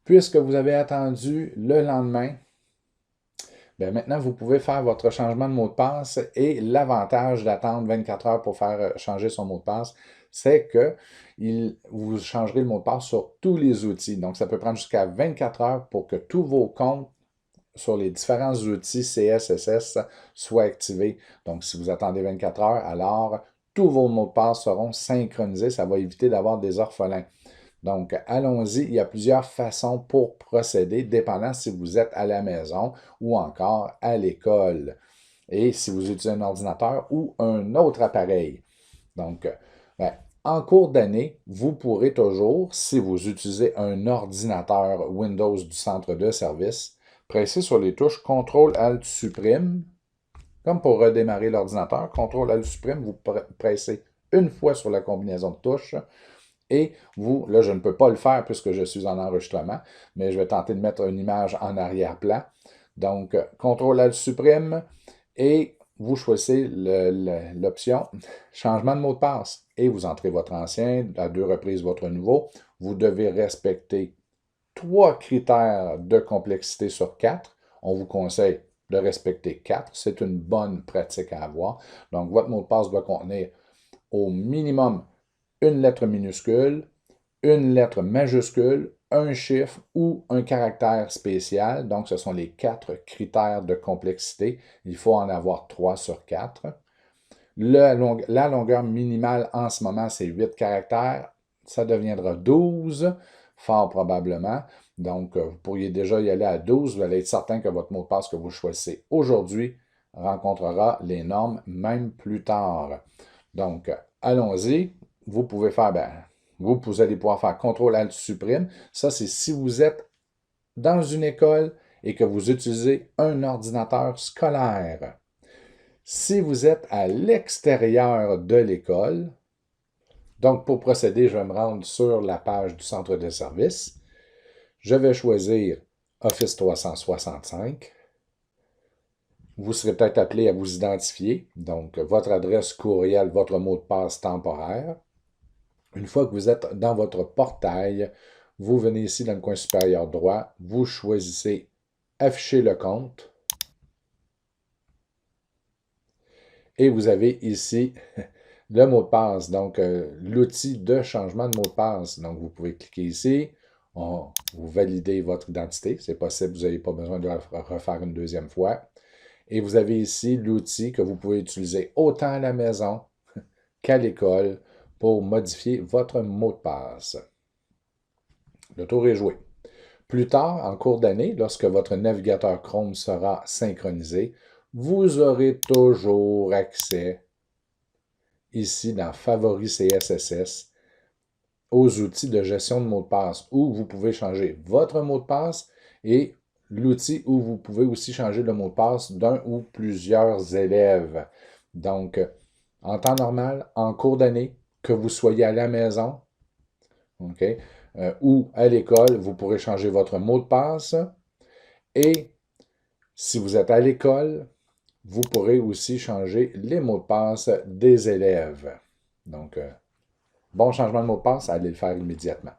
Puisque vous avez attendu le lendemain, bien maintenant, vous pouvez faire votre changement de mot de passe et l'avantage d'attendre 24 heures pour faire changer son mot de passe, c'est que vous changerez le mot de passe sur tous les outils. Donc, ça peut prendre jusqu'à 24 heures pour que tous vos comptes sur les différents outils CSSS soient activés. Donc, si vous attendez 24 heures, alors tous vos mots de passe seront synchronisés. Ça va éviter d'avoir des orphelins. Donc, allons-y. Il y a plusieurs façons pour procéder, dépendant si vous êtes à la maison ou encore à l'école. Et si vous utilisez un ordinateur ou un autre appareil. Donc, ben, en cours d'année, vous pourrez toujours, si vous utilisez un ordinateur Windows du centre de service, presser sur les touches CTRL-ALT-SUPPRIME, comme pour redémarrer l'ordinateur. CTRL-ALT-SUPPRIME, vous pressez une fois sur la combinaison de touches. Et vous, là, je ne peux pas le faire puisque je suis en enregistrement, mais je vais tenter de mettre une image en arrière-plan. Donc, CTRL-ALT-SUPPRIME et vous choisissez l'option changement de mot de passe et vous entrez votre ancien, à 2 reprises votre nouveau. Vous devez respecter 3 critères de complexité sur 4. On vous conseille de respecter 4. C'est une bonne pratique à avoir. Donc, votre mot de passe doit contenir au minimum une lettre minuscule, une lettre majuscule, un chiffre ou un caractère spécial. Donc, ce sont les 4 critères de complexité. Il faut en avoir 3 sur 4. La longueur minimale en ce moment, c'est 8 caractères. Ça deviendra 12, fort probablement. Donc, vous pourriez déjà y aller à 12. Vous allez être certain que votre mot de passe que vous choisissez aujourd'hui rencontrera les normes même plus tard. Donc, allons-y. Vous pouvez faire, vous allez pouvoir faire CTRL-ALT-SUPPRIME. Ça, c'est si vous êtes dans une école et que vous utilisez un ordinateur scolaire. Si vous êtes à l'extérieur de l'école, donc pour procéder, je vais me rendre sur la page du centre de service. Je vais choisir Office 365. Vous serez peut-être appelé à vous identifier, donc votre adresse courriel, votre mot de passe temporaire. Une fois que vous êtes dans votre portail, vous venez ici dans le coin supérieur droit, vous choisissez Afficher le compte et vous avez ici le mot de passe, donc l'outil de changement de mot de passe. Donc, vous pouvez cliquer ici, vous validez votre identité, c'est possible, vous n'avez pas besoin de refaire une deuxième fois. Et vous avez ici l'outil que vous pouvez utiliser autant à la maison qu'à l'école pour modifier votre mot de passe. Le tour est joué. Plus tard, en cours d'année, lorsque votre navigateur Chrome sera synchronisé, vous aurez toujours accès, ici dans Favoris CSSS, aux outils de gestion de mots de passe où vous pouvez changer votre mot de passe et l'outil où vous pouvez aussi changer le mot de passe d'un ou plusieurs élèves. Donc, en temps normal, en cours d'année, que vous soyez à la maison, OK, ou à l'école, vous pourrez changer votre mot de passe. Et si vous êtes à l'école, vous pourrez aussi changer les mots de passe des élèves. Donc, bon changement de mot de passe, allez le faire immédiatement.